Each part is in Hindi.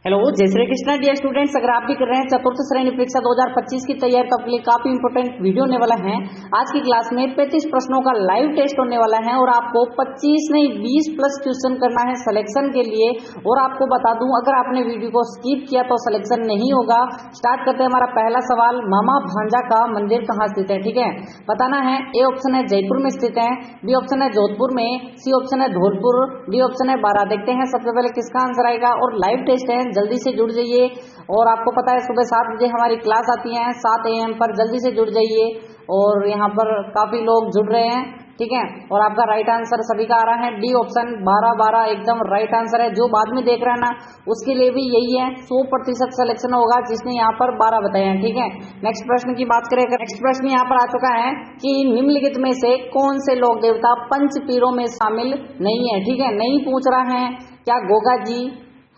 हेलो, जय श्री कृष्णा डियर स्टूडेंट्स। अगर आप भी कर रहे हैं चतुर्थ श्रेणी परीक्षा 2025 की तैयारी, तो आपके लिए काफी इंपोर्टेंट वीडियो होने वाला है। आज की क्लास में 35 प्रश्नों का लाइव टेस्ट होने वाला है और आपको 25 नहीं 20 प्लस क्वेश्चन करना है सिलेक्शन के लिए। और आपको बता दूं, अगर आपने वीडियो को स्किप किया तो सिलेक्शन नहीं होगा। स्टार्ट करते हैं। हमारा पहला सवाल, मामा भांजा का मंदिर कहाँ स्थित है? ठीक है, बताना है। ए ऑप्शन है जयपुर में स्थित है, बी ऑप्शन है जोधपुर में, सी ऑप्शन है धौलपुर, डी ऑप्शन है बारा। देखते हैं सबसे पहले किसका आंसर आएगा। और लाइव टेस्ट है, जल्दी से जुड़ जाइए। और आपको पता है सुबह 7 बजे हमारी क्लास आती है, 7 AM पर। जल्दी से जुड़ जाइए। और यहाँ पर काफी लोग जुड़ रहे हैं, ठीक है। और आपका राइट आंसर सभी का आ रहा है डी ऑप्शन 12 एकदम राइट आंसर है। जो बाद में देख रहे हैं ना, उसके लिए भी यही है। 100% सिलेक्शन होगा जिसने यहाँ पर 12 बताए हैं, ठीक है। नेक्स्ट प्रश्न की बात करें। नेक्स्ट प्रश्न यहाँ पर आ चुका है कि निम्नलिखित में से कौन से लोक देवता पंच पीरों में शामिल नहीं है? ठीक है, नहीं पूछ रहा है क्या गोगा जी,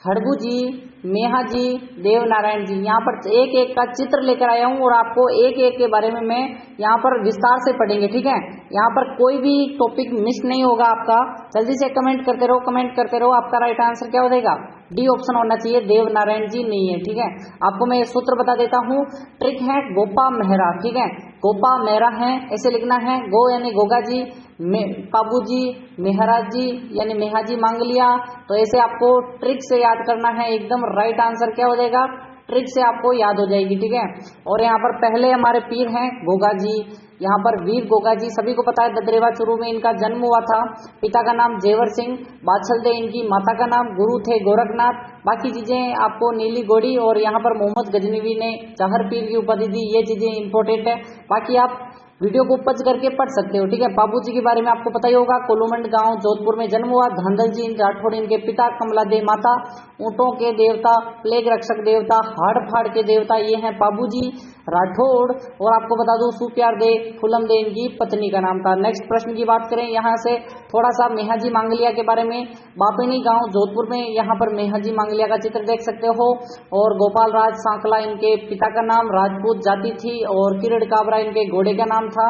हड़बू जी, मेहा जी, देव नारायण जी। यहाँ पर एक एक का चित्र लेकर आया हूँ और आपको एक एक के बारे में मैं यहाँ पर विस्तार से पढ़ेंगे, ठीक है। यहाँ पर कोई भी टॉपिक मिस नहीं होगा आपका। जल्दी से कमेंट करते रहो, कमेंट करते रहो। आपका राइट आंसर क्या हो जाएगा? डी ऑप्शन होना चाहिए, देव नारायण जी नहीं है, ठीक है। आपको मैं सूत्र बता देता हूँ। ट्रिक है गोपा मेहरा, ठीक है। गोपा मेहरा है, ऐसे लिखना है। गो यानी गोगा जी, पाबू जी, मेहरा जी यानी मेहा जी मांग लिया। तो ऐसे आपको ट्रिक से याद करना है। एकदम राइट आंसर क्या हो जाएगा? ट्रिक से आपको याद हो जाएगी, ठीक है। और यहाँ पर पहले हमारे पीर हैं गोगा जी, यहाँ पर वीर गोगा जी। सभी को पता है ददरेवा चुरू में इनका जन्म हुआ था। पिता का नाम जेवर सिंह बाछलदे, इनकी माता का नाम गुरु थे गोरखनाथ। बाकी चीजें आपको नीली गोड़ी और यहाँ पर मोहम्मद गजनवी ने जहर पीर की उपाधि दी। ये चीजें इंपॉर्टेंट है। बाकी आप वीडियो को पच करके पढ़ सकते हो, ठीक है। बाबू जी के बारे में आपको पता ही होगा, कोलूमंड गांव जोधपुर में जन्म हुआ। धांधल जी राठौड़ इनके पिता, कमला दे माता, ऊंटों के देवता, प्लेग रक्षक देवता, हाड़ फाड़ के देवता ये हैं बाबू जी राठौड़। और आपको बता दूं सुप्यार दे फुलम दे इनकी पत्नी का नाम था। नेक्स्ट प्रश्न की बात करें, यहाँ से थोड़ा सा मेहाजी मांगलिया के बारे में। बापेनी गांव जोधपुर में यहाँ पर मेहाजी मांगलिया का चित्र देख सकते हो। और गोपाल राज सांकला इनके पिता का नाम, राजपूत जाति थी। और किरण काबरा इनके घोड़े का नाम था।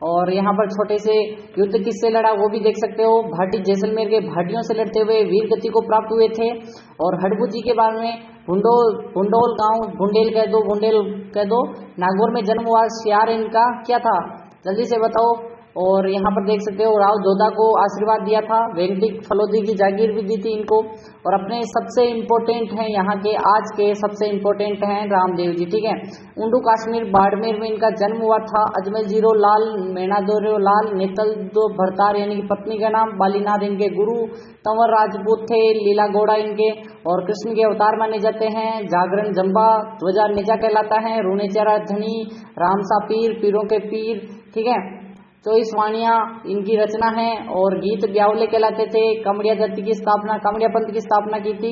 और यहाँ पर छोटे से युद्ध किससे लड़ा वो भी देख सकते हो। भाटी जैसलमेर के भाटियों से लड़ते हुए वीर गति को प्राप्त हुए थे। और हड़बू जी के बारे में भुंडोल गांव, भुंडेल कह दो नागौर में जन्म हुआ। शियार इनका क्या था? जल्दी से बताओ। और यहाँ पर देख सकते हो राव जोधा को आशीर्वाद दिया था। वेंकटिक फलोदी की जागीर भी दी थी इनको। और अपने सबसे इम्पोर्टेंट हैं यहाँ के, आज के सबसे इम्पोर्टेंट हैं रामदेव जी, ठीक है। उंडू कश्मीर बाड़मेर में इनका जन्म हुआ था। अजमल जीरो लाल, मेनादोरो लाल, नेतल दो भरतार यानी कि पत्नी का नाम, बालीनाथ इनके गुरु, तंवर राजपूत थे, लीला गोड़ा इनके और कृष्ण के अवतार माने जाते हैं। जागरण जम्बा, ध्वजा नेजा कहलाता है। रूनेचरा धनी, रामसा पीर, पीरों के पीर, ठीक है। 24 वाणियां इनकी रचना है। और गीत ब्यावले कहलाते थे। कामड़िया जाति की स्थापना, कामड़िया पंथ की स्थापना की थी।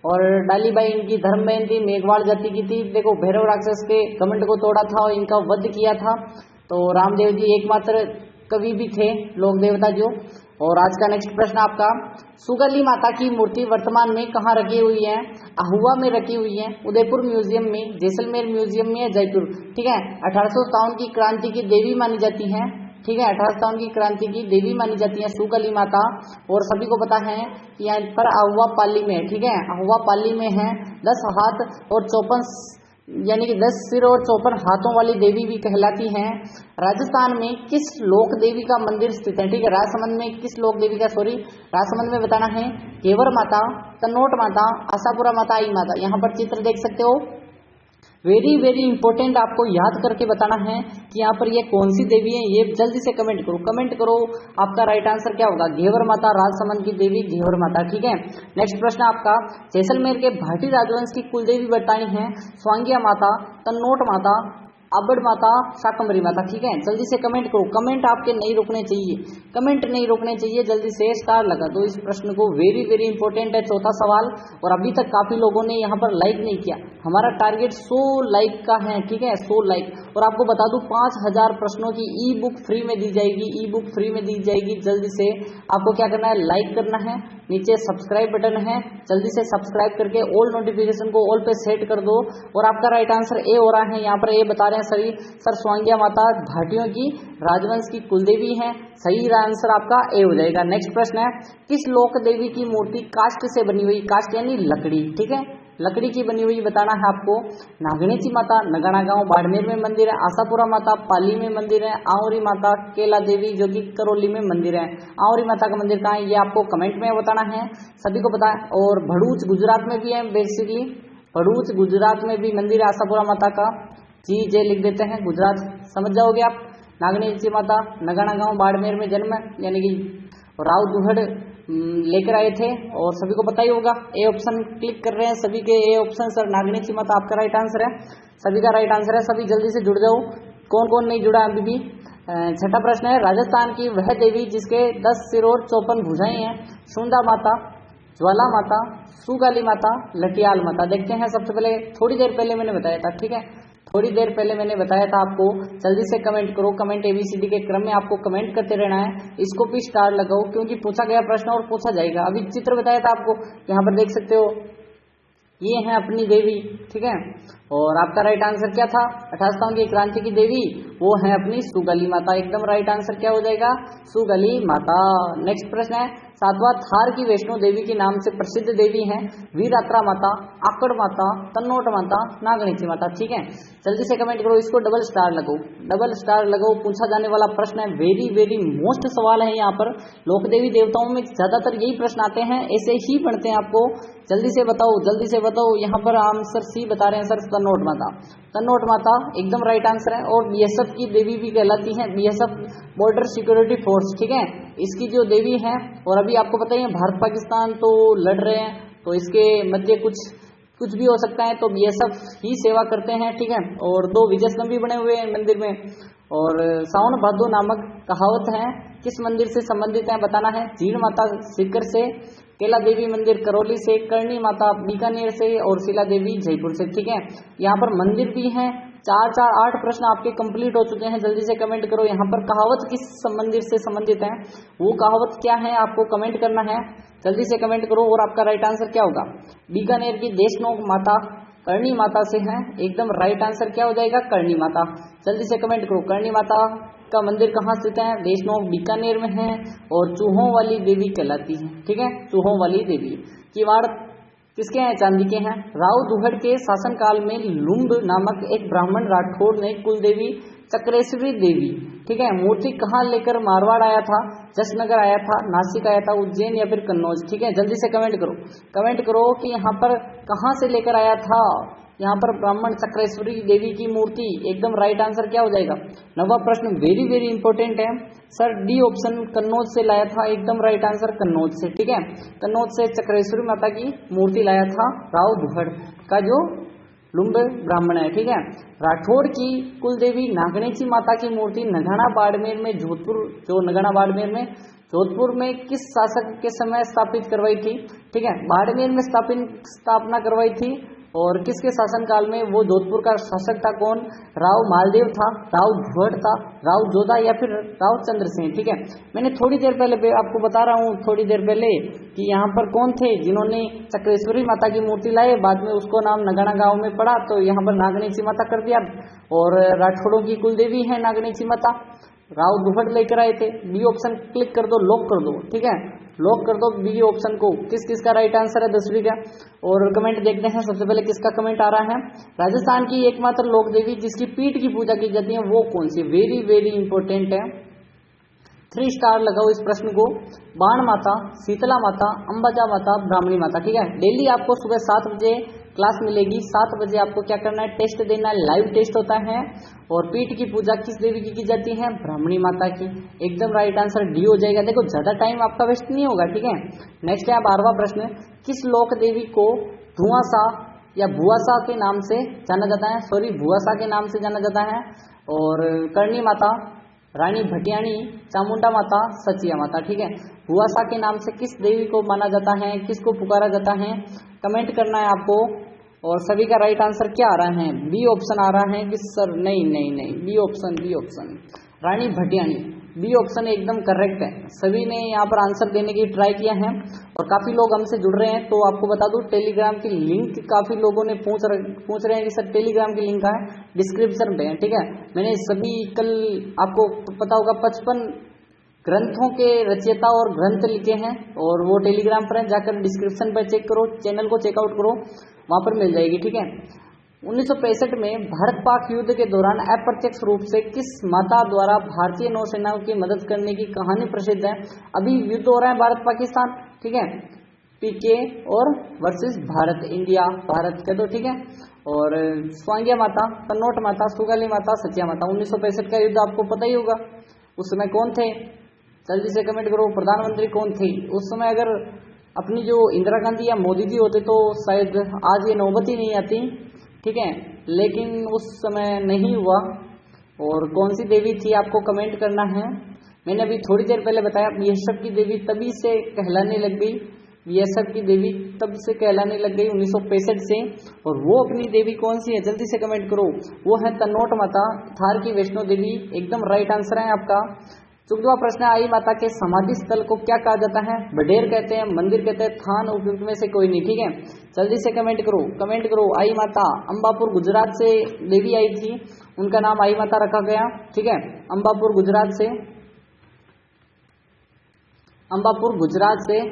और डालीबाई इनकी धर्म बहन थी, मेघवाड़ जाति की थी। देखो भैरव राक्षस के घमंड को तोड़ा था और इनका वध किया था। तो रामदेव जी एकमात्र कवि भी थे, लोक देवता जो। और आज का नेक्स्ट प्रश्न आपका, सुगली माता की मूर्ति वर्तमान में कहाँ रखी हुई है? अहुआ में रखी हुई है, उदयपुर म्यूजियम में, जैसलमेर म्यूजियम में, जयपुर, ठीक है। 1857 की क्रांति की देवी मानी जाती है, ठीक है। 1857 की क्रांति की देवी मानी जाती है सुगली माता। और सभी को पता है कि यहाँ पर अहुआ पाली में, ठीक है, अहुआ पाली में है। 10 हाथ और 54 यानी कि 10 सिर और 54 हाथों वाली देवी भी कहलाती हैं। राजस्थान में किस लोक देवी का मंदिर स्थित है? ठीक है, राजसमंद में किस लोक देवी का, राजसमंद में बताना है। केवर माता, तन्नोट माता, आशापुरा माता, आई माता। यहाँ पर चित्र देख सकते हो। वेरी वेरी इंपॉर्टेंट, आपको याद करके बताना है कि यहाँ पर ये कौन सी देवी है। ये जल्दी से कमेंट करो, कमेंट करो। आपका राइट आंसर क्या होगा? घेवर माता, राजसमंद की देवी घेवर माता, ठीक है। नेक्स्ट प्रश्न आपका, जैसलमेर के भाटी राजवंश की कुल देवी बताई है। स्वांगिया माता, तन्नोट माता, अबड़ माता, शाकंभरी माता, ठीक है। जल्दी से कमेंट करो, कमेंट आपके नहीं रुकने चाहिए, कमेंट नहीं रुकने चाहिए। जल्दी से स्टार लगा दो इस प्रश्न को। वेरी वेरी इंपॉर्टेंट है चौथा सवाल। और अभी तक काफी लोगों ने यहाँ पर लाइक नहीं किया। हमारा टारगेट 100 लाइक का है, ठीक है, 100 लाइक। और आपको बता दूं 5000 प्रश्नों की ई बुक फ्री में दी जाएगी, ई बुक फ्री में दी जाएगी। जल्दी से आपको क्या करना है? लाइक करना है, नीचे सब्सक्राइब बटन है, जल्दी से सब्सक्राइब करके ऑल नोटिफिकेशन को ऑल पे सेट कर दो। और आपका राइट आंसर ए हो रहा है। यहाँ पर ए बता रहे हैं सभी सर, स्वांगिया माता भाटियों की राजवंश की कुलदेवी है। सही आंसर आपका ए हो जाएगा। नेक्स्ट प्रश्न है, किस लोक देवी की मूर्ति काष्ठ से बनी हुई? काष्ठ यानी लकड़ी, ठीक है, लकड़ी की बनी हुई बताना है आपको। नागणेची माता नगाना गांव बाड़मेर में मंदिर है। आशापुरा माता पाली में मंदिर है। आंवरी माता केला देवी जो कि करौली में मंदिर है। आंवरी माता का मंदिर कहाँ है ये आपको कमेंट में बताना है, सभी को पता है। और भड़ूच गुजरात में भी है, बेसिकली भड़ूच गुजरात में भी मंदिर है आशापुरा माता का। जी जे लिख देते हैं, गुजरात समझ जाओगे आप। नागणेची माता नगाना गांव बाड़मेर में जन्म, यानी कि राव दुहड़ लेकर आए थे और सभी को पता ही होगा। ए ऑप्शन क्लिक कर रहे हैं सभी के, ए ऑप्शन सर नागणेची माता आपका राइट आंसर है, सभी का राइट आंसर है। सभी जल्दी से जुड़ जाओ, कौन कौन नहीं जुड़ा अभी भी। छठा प्रश्न है, राजस्थान की वह देवी जिसके 10 सिर और 54 भुजाएं हैं, शुंदा माता, ज्वाला माता, सुगाली माता, लटियाल माता। देखते हैं सबसे पहले, थोड़ी देर पहले मैंने बताया था, ठीक है, थोड़ी देर पहले मैंने बताया था आपको। जल्दी से कमेंट करो, कमेंट ABCD के क्रम में आपको कमेंट करते रहना है। इसको भी स्टार लगाओ क्योंकि पूछा गया प्रश्न और पूछा जाएगा। अभी चित्र बताया था आपको, यहाँ पर देख सकते हो, ये है अपनी देवी, ठीक है। और आपका राइट आंसर क्या था, 28 की क्रांति की देवी वो है अपनी सुगली माता। एकदम राइट आंसर क्या हो जाएगा, सुगली माता। नेक्स्ट प्रश्न है, सातवां थार की वैष्णो देवी के नाम से प्रसिद्ध देवी हैं वीरात्रा माता, आकड़ माता, तन्नोट माता, नागणेची माता। ठीक है, जल्दी से कमेंट करो, इसको डबल स्टार लगाओ, डबल स्टार लगाओ। पूछा जाने वाला प्रश्न है, वेरी वेरी मोस्ट सवाल है यहाँ पर। लोक देवी देवताओं में ज्यादातर यही प्रश्न आते हैं, ऐसे ही पढ़ते हैं आपको। जल्दी से बताओ, जल्दी से बताओ। यहाँ पर आंसर सी बता रहे हैं सर, तन्नोट माता। तन्नोट माता एकदम राइट आंसर है। और BSF की देवी भी कहलाती है, BSF बॉर्डर सिक्योरिटी फोर्स, ठीक है, इसकी जो देवी है। और अभी आपको पता ही है भारत पाकिस्तान तो लड़ रहे हैं, तो इसके मध्य कुछ भी हो सकता है, तो BSF ही सेवा करते हैं, ठीक है। और 2 विजय स्तंभ भी बने हुए हैं मंदिर में। और सावन भादो नामक कहावत है किस मंदिर से संबंधित है बताना है। जीण माता सीकर से, केला देवी मंदिर करौली से, करणी माता बीकानेर से और शिला देवी जयपुर से, ठीक है। यहाँ पर मंदिर भी हैं। 8 प्रश्न आपके कंप्लीट हो चुके हैं। जल्दी से कमेंट करो, यहाँ पर कहावत किस मंदिर से संबंधित है, वो कहावत क्या है आपको कमेंट करना है। जल्दी से कमेंट करो। और आपका राइट आंसर क्या होगा, बीकानेर की देशनोक माता करणी माता से है। एकदम राइट आंसर क्या हो जाएगा, करणी माता। जल्दी से कमेंट करो, करणी माता का मंदिर कहाँ स्थित है, देशनोक बीकानेर में है और चूहों वाली देवी कहलाती है, ठीक है, चूहों वाली देवी। किवाड़ किसके हैं, चांदी के हैं। राव दुहड़ के शासनकाल में लुम्ब नामक एक ब्राह्मण राठौड़ ने कुल देवी चक्रेश्वरी देवी, ठीक है, मूर्ति कहाँ लेकर मारवाड़ आया था, जसनगर आया था, नासिक आया था, उज्जैन या फिर कन्नौज, ठीक है। जल्दी से कमेंट करो, कमेंट करो कि यहाँ पर कहाँ से लेकर आया था यहाँ पर ब्राह्मण चक्रेश्वरी देवी की मूर्ति। एकदम राइट आंसर क्या हो जाएगा। 9वां प्रश्न वेरी वेरी इंपॉर्टेंट है सर, डी ऑप्शन कन्नौज से लाया था। एकदम राइट आंसर कन्नौज से, ठीक है, कन्नौज से चक्रेश्वरी माता की मूर्ति लाया था राव दुहड़ का जो लुम्ब ब्राह्मण है, ठीक है। राठौड़ की कुल देवी नागणेची माता की मूर्ति नगाना बाड़मेर में, जोधपुर, जो नगाना बाड़मेर में जोधपुर में किस शासक के समय स्थापित करवाई थी, ठीक है, बाड़मेर में स्थापना करवाई थी। और किसके शासनकाल में, वो जोधपुर का शासक था कौन, राव मालदेव था, राव धुहड़ था, राव जोधा या फिर राव चंद्रसेन, ठीक है। मैंने थोड़ी देर पहले आपको बता रहा हूँ, थोड़ी देर पहले कि यहाँ पर कौन थे जिन्होंने चक्रेश्वरी माता की मूर्ति लाए, बाद में उसको नाम नगाना गांव में पड़ा, तो यहाँ पर नागणेची माता कर दिया। और राठौड़ों की कुल देवी है नागणेची माता, राव दुहड़ लेकर आए थे। बी ऑप्शन क्लिक कर दो, लॉक कर दो, ठीक है, लॉक कर दो बी ऑप्शन को। किस किस का राइट आंसर है 10वीं का। और कमेंट देखते हैं सबसे पहले किसका कमेंट आ रहा है। राजस्थान की एकमात्र लोक देवी जिसकी पीठ की पूजा की जाती है वो कौन सी, वेरी वेरी इंपॉर्टेंट है, 3 स्टार लगाओ इस प्रश्न को। बाण माता, शीतला माता, अंबाजा माता, ब्राह्मणी माता, ठीक है। डेली आपको सुबह 7 बजे क्लास मिलेगी, 7 बजे आपको क्या करना है, टेस्ट देना है, लाइव टेस्ट होता है। और पीठ की पूजा किस देवी की जाती है, ब्राह्मणी माता की। एकदम राइट आंसर डी हो जाएगा। देखो ज्यादा टाइम आपका वेस्ट नहीं होगा, ठीक है। नेक्स्ट है 12वां प्रश्न, किस लोक देवी को धुआंसा या भुआसा के नाम से जाना जाता है, सॉरी भुआसा के नाम से जाना जाता है। और करणी माता, रानी भटियाणी, चामुंडा माता, सचिया माता, ठीक है। भुआसा के नाम से किस देवी को माना जाता है, किसको पुकारा जाता है, कमेंट करना है आपको। और सभी का राइट आंसर क्या आ रहा है, बी ऑप्शन आ रहा है कि सर नहीं नहीं नहीं, बी ऑप्शन रानी भटियाणी, बी ऑप्शन एकदम करेक्ट है। सभी ने यहाँ पर आंसर देने की ट्राई किया है और काफी लोग हमसे जुड़ रहे हैं। तो आपको बता दूं टेलीग्राम की लिंक काफी लोगों ने पूछ रहे हैं कि सर टेलीग्राम की लिंक है, डिस्क्रिप्शन पे है, ठीक है। मैंने सभी कल आपको पता होगा 55 ग्रंथों के रचयिता और ग्रंथ लिखे हैं और वो टेलीग्राम पर है, जाकर डिस्क्रिप्शन पर चेक करो, चैनल को चेकआउट करो। वहां पर मिल जाएगी, ठीक है। 1965 में भारत पाक युद्ध के दौरान अप्रत्यक्ष रूप से किस माता द्वारा भारतीय नौसेना की मदद करने की कहानी प्रसिद्ध है? अभी युद्ध हो रहा है भारत पाकिस्तान, ठीक है, पीके और वर्सेस भारत, इंडिया भारत के, तो ठीक है। और स्वांगिया माता, कन्नौट माता, सुगाली माता, सचिया माता। 1965 का युद्ध आपको पता ही होगा, उस समय कौन थे? जल्दी से कमेंट करो, प्रधानमंत्री कौन थे उस समय? अगर अपनी जो इंदिरा गांधी या मोदी जी होते तो शायद आज ये नौबत ही नहीं आती, ठीक है, लेकिन उस समय नहीं हुआ। और कौन सी देवी थी आपको कमेंट करना है। मैंने अभी थोड़ी देर पहले बताया, यशब की देवी तभी से कहलाने लग गई, यशब की देवी तब से कहलाने लग गई 1965 से। और वो अपनी देवी कौन सी है? जल्दी से कमेंट करो। वो है तन्नौट माता, थार की वैष्णो देवी, एकदम राइट आंसर है आपका। 14वां प्रश्न है, आई माता के समाधि स्थल को क्या कहा जाता है? बडेर कहते हैं, मंदिर कहते हैं, थान, उपयुक्त में से कोई नहीं, ठीक है। जल्दी से कमेंट करो, कमेंट करो। आई माता अंबापुर गुजरात से देवी आई थी, उनका नाम आई माता रखा गया, ठीक है। अंबापुर गुजरात से, अंबापुर गुजरात से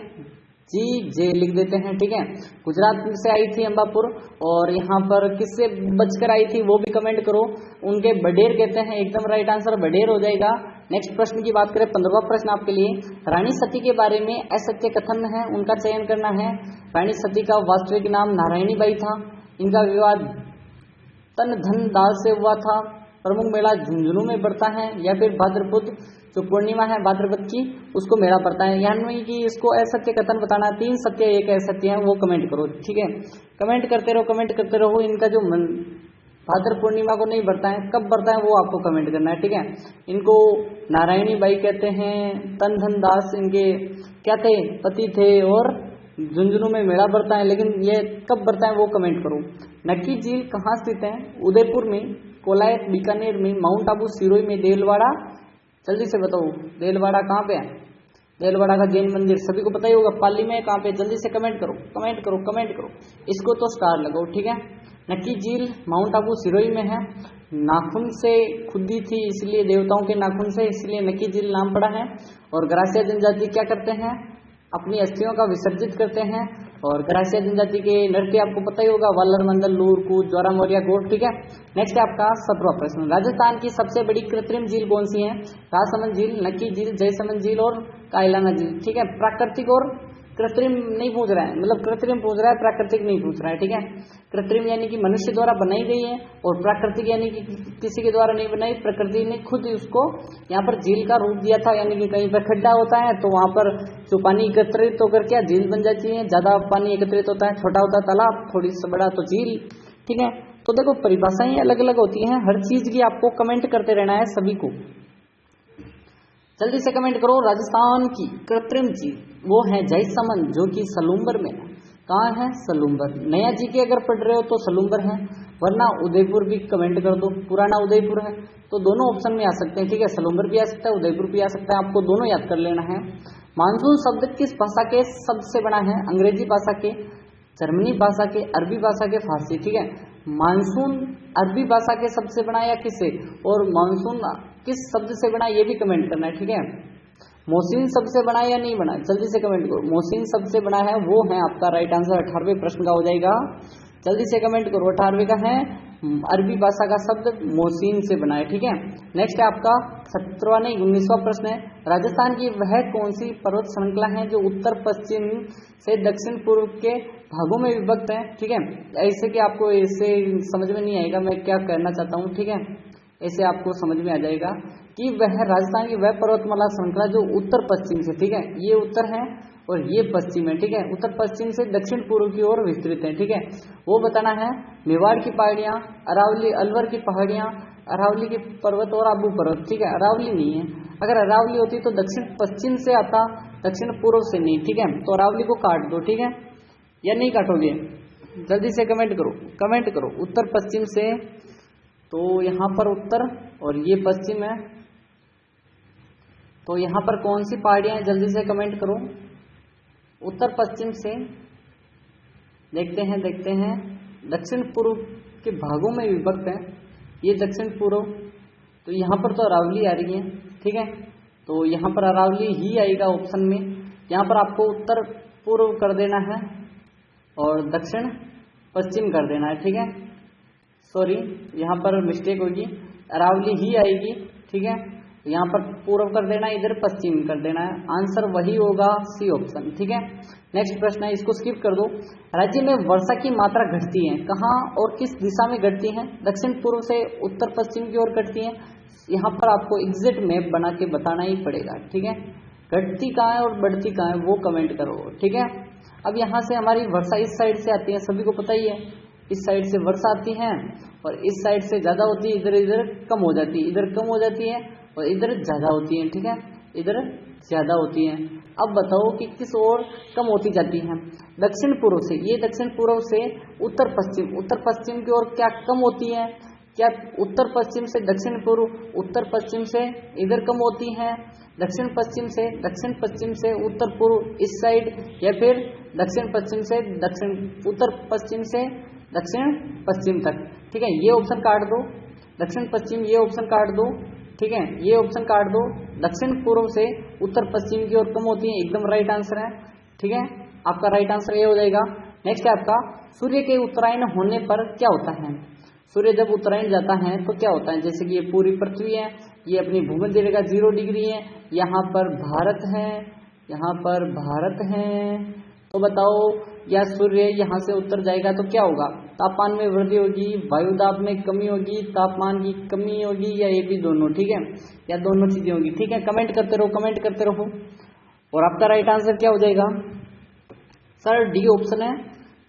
जी जे लिख देते हैं, ठीक है। गुजरात से आई थी अंबापुर। और यहाँ पर किससे बचकर आई थी वो भी कमेंट करो। उनके बडेर कहते हैं, एकदम राइट आंसर बडेर हो जाएगा। नेक्स्ट प्रश्न की बात करें, 15वां प्रश्न आपके लिए, रानी सती के बारे में असत्य कथन है, उनका चयन करना है। रानी सती का वास्तविक नाम नारायणी बाई था। इनका विवाह तन धन दास से हुआ था। प्रमुख मेला झुंझुनू में पड़ता है, या फिर भाद्रपद जो पूर्णिमा है भाद्रपद की, उसको मेला पड़ता है। यानी कि इसको असत्य कथन बताना, 3 सत्य 1 असत्य है, वो कमेंट करो, ठीक है। कमेंट करते रहो, कमेंट करते रहो। इनका जो भाद्र पूर्णिमा को नहीं बढ़ता है, कब बढ़ता है वो आपको कमेंट करना है, ठीक है। इनको नारायणी बाई कहते हैं। तन धन दास इनके क्या थे? पति थे। और झुंझुनू में मेला बढ़ता है, लेकिन ये कब बढ़ता है वो कमेंट करो। नक्की झील कहाँ स्थित है? उदयपुर में, कोलायत बीकानेर में, माउंट आबू सिरोही में, देलवाड़ा। जल्दी से बताओ, देलवाड़ा कहाँ पे है? देलवाड़ा का जैन मंदिर सभी को पता ही होगा। पाली में कहाँ पे? जल्दी से कमेंट करो, कमेंट करो, कमेंट करो। इसको तो स्टार लगाओ, ठीक है। नक्की झील माउंट आबू सिरोही में है। नाखून से खुदी थी, इसलिए देवताओं के नाखून से, इसलिए नक्की झील नाम पड़ा है। और ग्रासिया जनजाति क्या करते हैं? अपनी अस्थियों का विसर्जित करते हैं। और ग्रासिया जनजाति के नृत्य आपको पता ही होगा, वालर मंडल, लूर, कूद, ज्वारा मोरिया, गोट, ठीक है। नेक्स्ट है आपका 17वां प्रश्न, राजस्थान की सबसे बड़ी कृत्रिम झील कौन सी है? राजसमंद झील, नक्की झील, जयसमंद झील और कायलाना झील, ठीक है। प्राकृतिक और कृत्रिम नहीं पूछ रहा है, मतलब कृत्रिम पूछ रहा है, प्राकृतिक नहीं पूछ रहा है, ठीक है। कृत्रिम यानी कि मनुष्य द्वारा बनाई गई है, और प्राकृतिक यानी कि किसी के द्वारा नहीं बनाई, प्रकृति ने खुद उसको यहाँ पर झील का रूप दिया था। यानी कि कहीं पर खड्डा होता है तो वहां पर जो पानी एकत्रित होकर क्या झील बन जाती है, ज्यादा पानी एकत्रित होता है, छोटा होता है तालाब, थोड़ी सा बड़ा तो झील, ठीक है। तो देखो परिभाषाएं अलग अलग होती हैं, हर चीज की आपको कमेंट करते रहना है सभी को। जल्दी से कमेंट करो। राजस्थान की कृत्रिम झील वो है जयसमंद, जो कि सलूम्बर में है। कहाँ है? सलूम्बर। नया जी के अगर पढ़ रहे हो तो सलूम्बर है, वरना उदयपुर भी कमेंट कर दो, पुराना उदयपुर है। तो दोनों ऑप्शन में आ सकते हैं, ठीक है। सलूम्बर भी आ सकता है, उदयपुर भी आ सकता है, आपको दोनों याद कर लेना है। मानसून शब्द किस भाषा के शब्द से बना है? अंग्रेजी भाषा के, जर्मनी भाषा के, अरबी भाषा के, फारसी, ठीक है। मानसून अरबी भाषा के शब्द से बना या किससे? और मानसून किस शब्द से बना ये भी कमेंट करना है, ठीक है। मोहसिन शब्द से बना या नहीं बना, जल्दी से कमेंट करो। मोहसिन शब्द से बना है, वो है आपका राइट आंसर। 18वें प्रश्न का हो जाएगा, जल्दी से कमेंट करो। 18वें का है अरबी भाषा का शब्द मोहसिन से बना है, ठीक है। नेक्स्ट है आपका 17वां नहीं 19वां प्रश्न है, राजस्थान की वह कौन सी पर्वत श्रृंखला है जो उत्तर पश्चिम से दक्षिण पूर्व के भागों में विभक्त है, ठीक है। ऐसे कि आपको ऐसे समझ में नहीं आएगा मैं क्या कहना चाहता हूँ, ठीक है। ऐसे आपको समझ में आ जाएगा कि वह राजस्थान की वह पर्वतमाला श्रृंखला जो उत्तर पश्चिम से, ठीक है, ये उत्तर है और ये पश्चिम है, ठीक है। उत्तर पश्चिम से दक्षिण पूर्व की ओर विस्तृत है, ठीक है। वो बताना है मेवाड़ की पहाड़ियाँ, अरावली अलवर की पहाड़ियाँ, अरावली के पर्वत और आबू पर्वत, ठीक है। अरावली नहीं है, अगर अरावली होती तो दक्षिण पश्चिम से आता, दक्षिण पूर्व से नहीं, ठीक है। तो अरावली को काट दो, ठीक है, या नहीं काटोगे? जल्दी से कमेंट करो, कमेंट करो। उत्तर पश्चिम से, तो यहाँ पर उत्तर और ये पश्चिम है, तो यहाँ पर कौन सी पहाड़ियाँ हैं? जल्दी से कमेंट करो। उत्तर पश्चिम से देखते हैं, देखते हैं, दक्षिण पूर्व के भागों में विभक्त है, ये दक्षिण पूर्व, तो यहाँ पर तो अरावली आ रही है, ठीक है। तो यहाँ पर अरावली ही आएगा ऑप्शन में। यहाँ पर आपको उत्तर पूर्व कर देना है और दक्षिण पश्चिम कर देना है, ठीक है। सॉरी, यहाँ पर मिस्टेक होगी, अरावली ही आएगी, ठीक है। यहाँ पर पूर्व कर देना है, इधर पश्चिम कर देना है। आंसर वही होगा सी ऑप्शन, ठीक है। नेक्स्ट प्रश्न है, इसको स्किप कर दो। राज्य में वर्षा की मात्रा घटती है, कहाँ और किस दिशा में घटती है? दक्षिण पूर्व से उत्तर पश्चिम की ओर घटती है। यहाँ पर आपको एग्जैक्ट मैप बना के बताना ही पड़ेगा, ठीक है। घटती कहाँ है और बढ़ती कहाँ है वो कमेंट करो, ठीक है। अब यहाँ से हमारी वर्षा इस साइड से आती है, सभी को पता ही है। इस साइड से वर्षा आती है और इस साइड से ज्यादा होती है, इधर इधर कम हो जाती है, इधर कम हो जाती है और इधर ज्यादा होती है, ठीक है। इधर ज्यादा होती है। अब बताओ कि किस ओर कम होती जाती है? दक्षिण पूर्व से, ये दक्षिण पूर्व से उत्तर पश्चिम, उत्तर पश्चिम की ओर क्या कम होती है? क्या उत्तर पश्चिम से दक्षिण पूर्व, उत्तर पश्चिम से इधर कम होती है, दक्षिण पश्चिम से उत्तर पूर्व इस साइड, या फिर दक्षिण पश्चिम से दक्षिण, उत्तर पश्चिम से दक्षिण पश्चिम तक, ठीक है। ये ऑप्शन काट दो, दक्षिण पश्चिम ये ऑप्शन काट दो, ठीक है। ये ऑप्शन काट दो, दक्षिण पूर्व से उत्तर पश्चिम की ओर कम होती है, एकदम राइट आंसर है, ठीक है। आपका राइट आंसर ये हो जाएगा। नेक्स्ट है आपका, सूर्य के उत्तरायण होने पर क्या होता है? सूर्य जब उत्तरायण जाता है तो क्या होता है? जैसे कि ये पूरी पृथ्वी है, ये अपनी भूमध्य रेखा 0 डिग्री है, यहाँ पर भारत है, यहाँ पर भारत है, तो बताओ या सूर्य यहाँ से उत्तर जाएगा तो क्या होगा? तापमान में वृद्धि होगी, वायु दाब में कमी होगी, तापमान की कमी होगी, या ये भी दोनों, ठीक है, या दोनों चीजें होगी, ठीक है। कमेंट करते रहो, कमेंट करते रहो। और आपका राइट आंसर क्या हो जाएगा? सर डी ऑप्शन है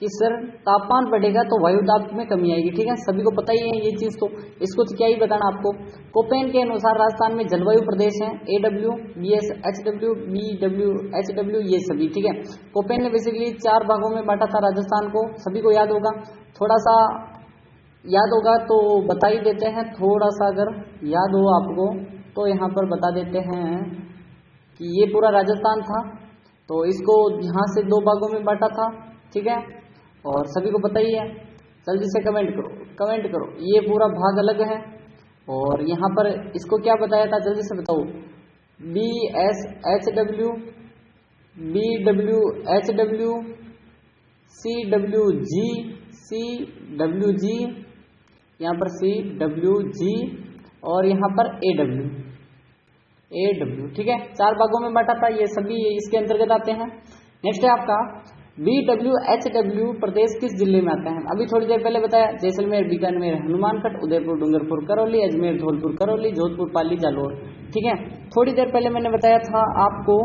कि सर तापमान बढ़ेगा तो वायु दाब में कमी आएगी, ठीक है। सभी को पता ही है ये चीज, तो इसको तो क्या ही बताना आपको। कोपेन के अनुसार राजस्थान में जलवायु प्रदेश है AW, BS, HW, BW, HW, ये सभी, ठीक है। कोपेन ने बेसिकली 4 भागों में बांटा था राजस्थान को, सभी को याद होगा। थोड़ा सा याद होगा तो बता ही देते हैं, थोड़ा सा अगर याद हो आपको तो यहाँ पर बता देते हैं कि ये पूरा राजस्थान था, तो इसको यहाँ से 2 भागों में बांटा था, ठीक है। और सभी को पता ही है, जल्दी से कमेंट करो, कमेंट करो। ये पूरा भाग अलग है और यहाँ पर इसको क्या बताया था, जल्दी से बताओ। BS HW, BW HW, CWG, CWG, यहाँ पर CWG और यहाँ पर AW, ठीक है। 4 भागों में बांटा था, ये सभी इसके अंतर्गत आते हैं। नेक्स्ट है आपका, BW HW प्रदेश किस जिले में आता है? अभी थोड़ी देर पहले बताया, जैसलमेर, बीकानेर, हनुमानगढ़, उदयपुर, डूंगरपुर, करौली, अजमेर, धौलपुर, करौली, जोधपुर, पाली, जालौर, ठीक है। थोड़ी देर पहले मैंने बताया था आपको।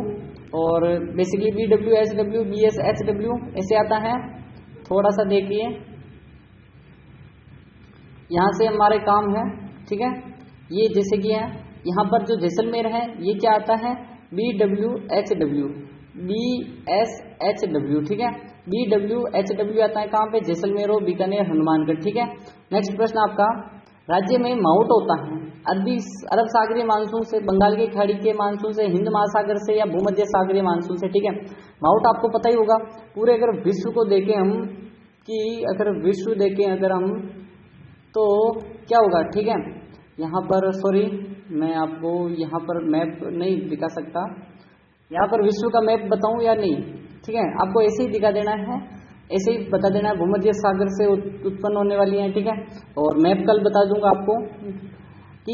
और basically BW HW, BS HW ऐसे आता है, थोड़ा सा देखिए, यहाँ से हमारे काम है, ठीक है। ये जैसे कि है, यहाँ पर जो जैसलमेर है ये क्या आता है? BW HW, BS HW, ठीक है। BW HW आता है कहाँ पे? जैसलमेर और बीकानेर, हनुमानगढ़, ठीक है। नेक्स्ट प्रश्न आपका, राज्य में माउंट होता है अरब सागरीय मानसून से, बंगाल की खाड़ी के मानसून से, हिंद महासागर से, या भूमध्य सागरीय मानसून से, ठीक है। माउंट आपको पता ही होगा, पूरे अगर विश्व को देखें हम, कि अगर विश्व देखें अगर हम, तो क्या होगा, ठीक है। यहाँ पर सॉरी, मैं आपको यहाँ पर मैप नहीं दिखा सकता, यहाँ पर विश्व का मैप बताऊं या नहीं, ठीक है। आपको ऐसे ही दिखा देना है, ऐसे ही बता देना है, भूमध्य सागर से उत्पन्न होने वाली है, ठीक है। और मैप कल बता दूंगा आपको कि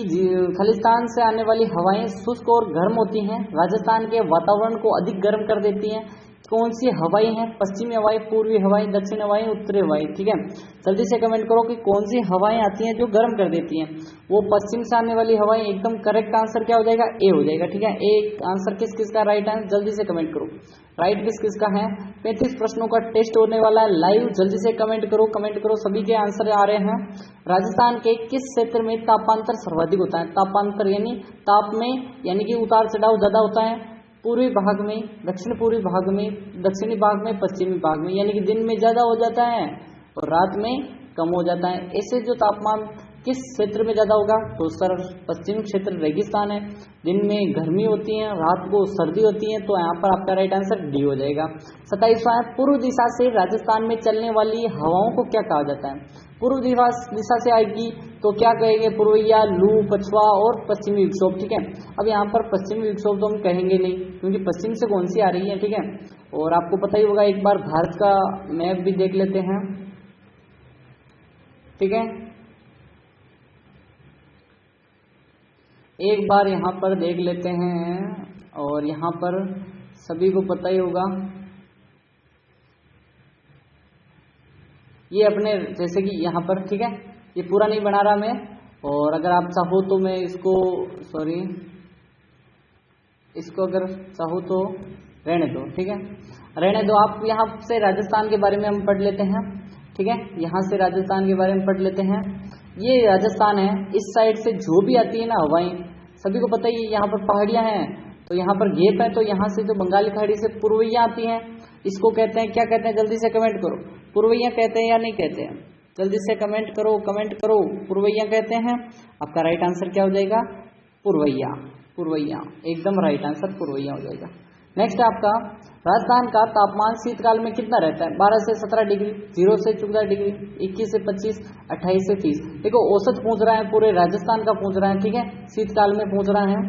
खालिस्तान से आने वाली हवाएं शुष्क और गर्म होती हैं, राजस्थान के वातावरण को अधिक गर्म कर देती हैं। कौन सी हवाएं हैं? पश्चिमी हवाएं, पूर्वी हवाएं, दक्षिण हवाएं, उत्तरी हवाएं, ठीक है। जल्दी से कमेंट करो कि कौन सी हवाएं आती हैं जो गर्म कर देती हैं। वो पश्चिम से आने वाली हवाएं, एकदम करेक्ट आंसर क्या हो जाएगा? ए हो जाएगा, ठीक है। ए आंसर किस किस का राइट आंसर, जल्दी से कमेंट करो, राइट किस किस का है। 35 प्रश्नों का टेस्ट होने वाला है लाइव, जल्दी से कमेंट करो, कमेंट करो, सभी के आंसर आ रहे हैं। राजस्थान के किस क्षेत्र में तापांतर सर्वाधिक होता है? तापांतर यानी ताप में, यानी कि उतार चढ़ाव ज्यादा होता है। पूर्वी भाग में, दक्षिण पूर्वी भाग में, दक्षिणी भाग में, पश्चिमी भाग में, यानी कि दिन में ज्यादा हो जाता है और रात में कम हो जाता है। ऐसे जो तापमान किस क्षेत्र में ज्यादा होगा? तो सर पश्चिम क्षेत्र रेगिस्तान है, दिन में गर्मी होती है, रात को सर्दी होती है, तो यहाँ पर आपका राइट आंसर डी हो जाएगा। 27वां है, पूर्व दिशा से राजस्थान में चलने वाली हवाओं को क्या कहा जाता है? पूर्व दिशा से आएगी तो क्या कहेंगे? पूर्वैया, लू, पछुआ और पश्चिमी विक्षोभ, ठीक है। अब यहाँ पर पश्चिमी विक्षोभ तो हम कहेंगे नहीं, क्योंकि पश्चिम से कौन सी आ रही है, ठीक है। और आपको पता ही होगा, एक बार भारत का मैप भी देख लेते हैं। ठीक है। एक बार यहाँ पर देख लेते हैं, और यहाँ पर सभी को पता ही होगा, ये अपने जैसे कि यहाँ पर, ठीक है, ये पूरा नहीं बना रहा मैं, और अगर आप चाहो तो मैं इसको इसको अगर चाहो तो रहने दो, ठीक है, रहने दो। आप यहाँ से राजस्थान के बारे में हम पढ़ लेते हैं, ठीक है, यहाँ से राजस्थान के बारे में पढ़ लेते हैं। ये राजस्थान है, इस साइड से जो भी आती है ना हवाएं, सभी को पता ही यहाँ पर पहाड़ियाँ हैं, तो यहाँ पर गेप है, तो यहाँ से जो बंगाली खाड़ी से पूर्वैया आती हैं, इसको कहते हैं, क्या कहते हैं, जल्दी से कमेंट करो, पूर्वैया कहते हैं या नहीं कहते हैं, जल्दी से कमेंट करो, कमेंट करो, पूर्वैया कहते हैं। आपका राइट आंसर क्या हो जाएगा, पूर्वैया, पूर्वैया, एकदम राइट आंसर पूर्वैया हो जाएगा। नेक्स्ट आपका, राजस्थान का तापमान शीतकाल में कितना रहता है, 12 से 17 डिग्री, 0 से 14 डिग्री, 21 से 25, 28 से 30। देखो औसत पूछ रहा है, पूरे राजस्थान का पूछ रहा है, ठीक है, शीतकाल में पूछ रहा है,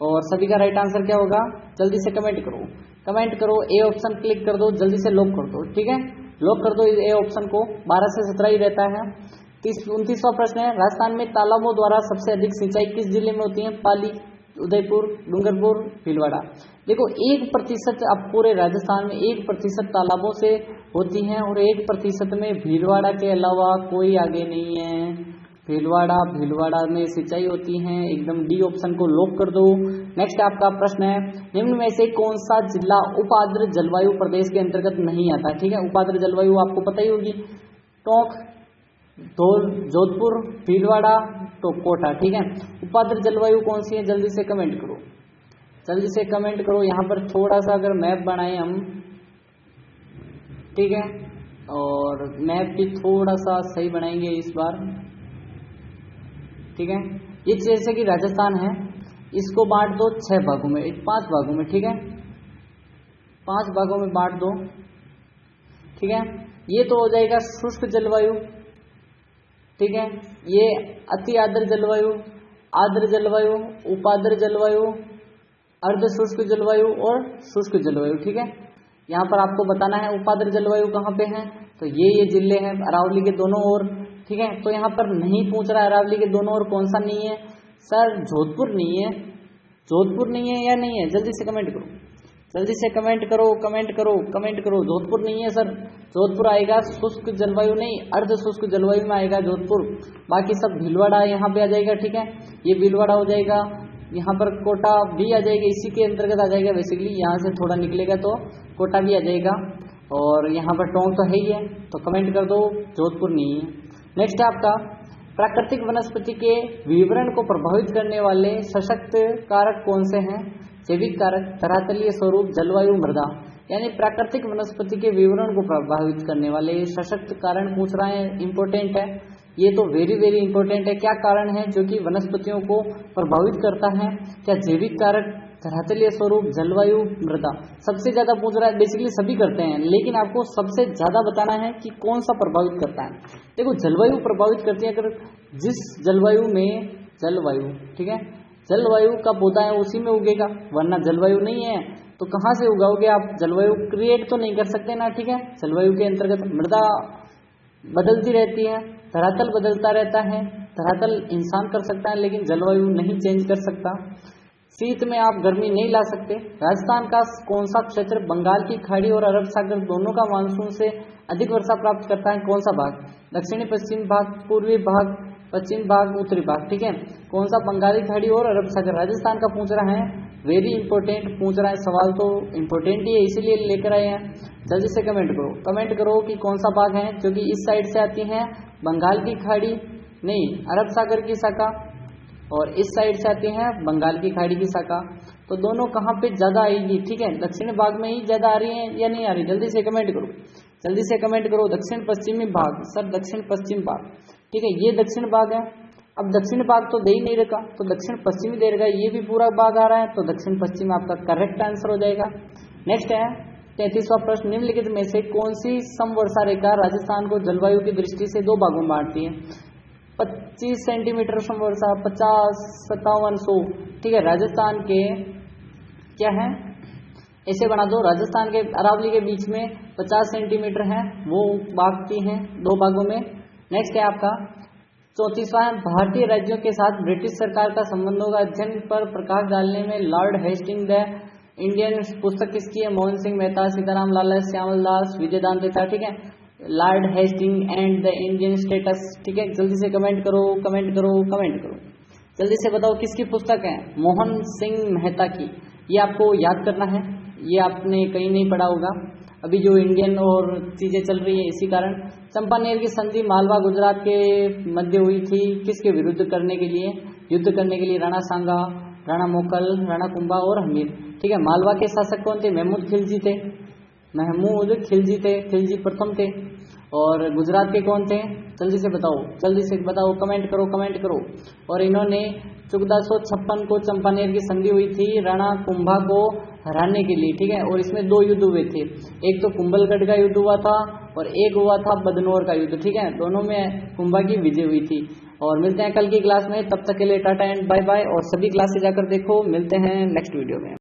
और सभी का राइट आंसर क्या होगा, जल्दी से कमेंट करो, कमेंट करो, ए ऑप्शन क्लिक कर दो, जल्दी से लॉक कर दो, ठीक है, लॉक कर दो ए ऑप्शन को, 12 से 17 ही रहता है। 29वां प्रश्न है, राजस्थान में तालाबों द्वारा सबसे अधिक सिंचाई किस जिले में होती है, पाली, उदयपुर, डूंगरपुर, भीलवाड़ा। देखो 1% अब पूरे राजस्थान में 1% तालाबों से होती हैं, और 1% में भीलवाड़ा के अलावा कोई आगे नहीं है। भीलवाड़ा में सिंचाई होती है, एकदम डी ऑप्शन को लॉक कर दो। नेक्स्ट आपका प्रश्न है, निम्न में से कौन सा जिला उपाद्र जलवायु प्रदेश के अंतर्गत नहीं आता, ठीक है, उपाद्र जलवायु आपको पता ही होगी, टोंक, जोधपुर, भीलवाड़ा, तो कोटा, ठीक है। उपाद्र जलवायु कौन सी है, जल्दी से कमेंट करो, जल्दी से कमेंट करो। यहाँ पर थोड़ा सा अगर मैप बनाए हम, ठीक है, और मैप भी थोड़ा सा सही बनाएंगे इस बार, ठीक है। ये जैसे कि राजस्थान है, इसको बांट दो 6 भागों में, 5 भागों में, ठीक है, 5 भागों में बांट दो, ठीक है। ये तो हो जाएगा शुष्क जलवायु, ठीक है, ये अति आर्द्र जलवायु, आर्द्र जलवायु, उपाद्र जलवायु, अर्ध शुष्क जलवायु और शुष्क जलवायु, ठीक है। यहाँ पर आपको बताना है उपाद्र जलवायु कहाँ पे है, तो ये जिले हैं अरावली के दोनों ओर, ठीक है। तो यहाँ पर नहीं पूछ रहा है अरावली के दोनों ओर कौन सा नहीं है, सर जोधपुर नहीं है, जोधपुर नहीं है या नहीं है, जल्दी से कमेंट करो, जल्दी से कमेंट करो, कमेंट करो, कमेंट करो। जोधपुर नहीं है सर, जोधपुर आएगा शुष्क जलवायु नहीं, अर्ध शुष्क जलवायु में आएगा जोधपुर। बाकी सब भीलवाड़ा यहाँ पे आ जाएगा, ठीक है, ये भीलवाड़ा हो जाएगा। यहाँ पर कोटा भी आ जाएगा, इसी के अंतर्गत आ जाएगा, बेसिकली यहाँ से थोड़ा निकलेगा तो कोटा भी आ जाएगा, और यहाँ पर टोंक तो है ही है, तो कमेंट कर दो जोधपुर नहीं है। नेक्स्ट है आपका, प्राकृतिक वनस्पति के विवरण को प्रभावित करने वाले सशक्त कारक कौन से हैं, जैविक कारक, धरातलीय स्वरूप, जलवायु, मृदा। यानी प्राकृतिक वनस्पति के विवरण को प्रभावित करने वाले सशक्त कारण पूछ रहा है, इंपॉर्टेंट है ये तो, वेरी वेरी इंपॉर्टेंट है। क्या कारण है जो कि वनस्पतियों को प्रभावित करता है, क्या जैविक कारक, धरातलीय स्वरूप, जलवायु, मृदा। सबसे ज्यादा पूछ रहा है, बेसिकली सभी करते हैं, लेकिन आपको सबसे ज्यादा बताना है कि कौन सा प्रभावित करता है। देखो जलवायु प्रभावित करती है, अगर जिस जलवायु में जलवायु, ठीक है, जलवायु का पौधा है उसी में उगेगा, वरना जलवायु नहीं है तो कहाँ से उगाओगे आप, जलवायु क्रिएट तो नहीं कर सकते ना, ठीक है। जलवायु के अंतर्गत मृदा बदलती रहती है, धरातल बदलता रहता है, धरातल इंसान कर सकता है लेकिन जलवायु नहीं चेंज कर सकता। शीत में आप गर्मी नहीं ला सकते। राजस्थान का कौन सा क्षेत्र बंगाल की खाड़ी और अरब सागर दोनों का मानसून से अधिक वर्षा प्राप्त करता है, कौन सा भाग, दक्षिणी पश्चिम भाग, पूर्वी भाग, पश्चिम भाग, उत्तरी भाग, ठीक है। कौन सा, बंगाली खाड़ी और अरब सागर, राजस्थान का पूछ रहा है, वेरी इंपॉर्टेंट पूछ रहा है, सवाल तो इंपॉर्टेंट ही है इसीलिए लेकर आए हैं। जल्दी से कमेंट करो, कमेंट करो कि कौन सा भाग है, क्योंकि इस साइड से आती है बंगाल की खाड़ी नहीं अरब सागर की शाखा, और इस साइड से आती है बंगाल की खाड़ी की शाखा, तो दोनों कहाँ पे ज्यादा आएगी, ठीक है, दक्षिण भाग में ही ज्यादा आ रही है या नहीं आ रही, जल्दी से कमेंट करो, जल्दी से कमेंट करो। दक्षिण पश्चिमी भाग, सर दक्षिण पश्चिम भाग, ठीक है, ये दक्षिण भाग है। अब दक्षिण भाग तो दे ही नहीं रखा, तो दक्षिण पश्चिमी दे रखा, ये भी पूरा भाग आ रहा है, तो दक्षिण पश्चिम आपका करेक्ट आंसर हो जाएगा। नेक्स्ट है 33वां प्रश्न, निम्नलिखित में से कौन सी समवर्षा रेखा राजस्थान को जलवायु की दृष्टि से 2 भागों में बांटती है, 25 सेंटीमीटर समवर्षा, 50, 57, 100, ठीक है। राजस्थान के क्या है, ऐसे बना दो, राजस्थान के अरावली के बीच में 50 सेंटीमीटर है, वो बांटती हैं 2 भागों में, नेक्स्ट है आपका 34वां है, भारतीय राज्यों के साथ ब्रिटिश सरकार का संबंधों का अध्ययन पर प्रकाश डालने में लॉर्ड हेस्टिंग द इंडियन पुस्तक किसकी है? मोहन सिंह मेहता, सीताराम लाला, श्यामल दास, विजय दांते था। ठीक है, Lord Hastings and the Indian states. ठीक है, जल्दी से कमेंट करो, कमेंट करो, कमेंट करो, जल्दी से बताओ किसकी पुस्तक है? मोहन सिंह मेहता की। ये आपको याद करना है, ये आपने कहीं नहीं पढ़ा होगा। अभी जो इंडियन और चीजें चल रही है इसी कारण। चंपानेर की संधि मालवा गुजरात के मध्य हुई थी, किसके विरुद्ध करने के लिए? युद्ध करने के लिए। राणा सांगा, राणा मोकल, राणा कुंभा और हमीर। ठीक है, मालवा के शासक कौन थे? महमूद खिलजी थे, महमूद खिलजी थे, खिलजी प्रथम थे। और गुजरात के कौन थे? जल्दी से बताओ, जल्दी से बताओ, कमेंट करो, कमेंट करो। और इन्होंने 1456 को चंपानेर की संधि हुई थी राणा कुंभा को हराने के लिए। ठीक है, और इसमें दो युद्ध हुए थे, एक तो कुंभलगढ़ का युद्ध हुआ था और एक हुआ था बदनौर का युद्ध। ठीक है, दोनों में कुंभा की विजय हुई थी। और मिलते हैं कल की क्लास में, तब तक के लिए टाटा एंड बाय बाय। और सभी क्लासेस जाकर देखो, मिलते हैं नेक्स्ट वीडियो में।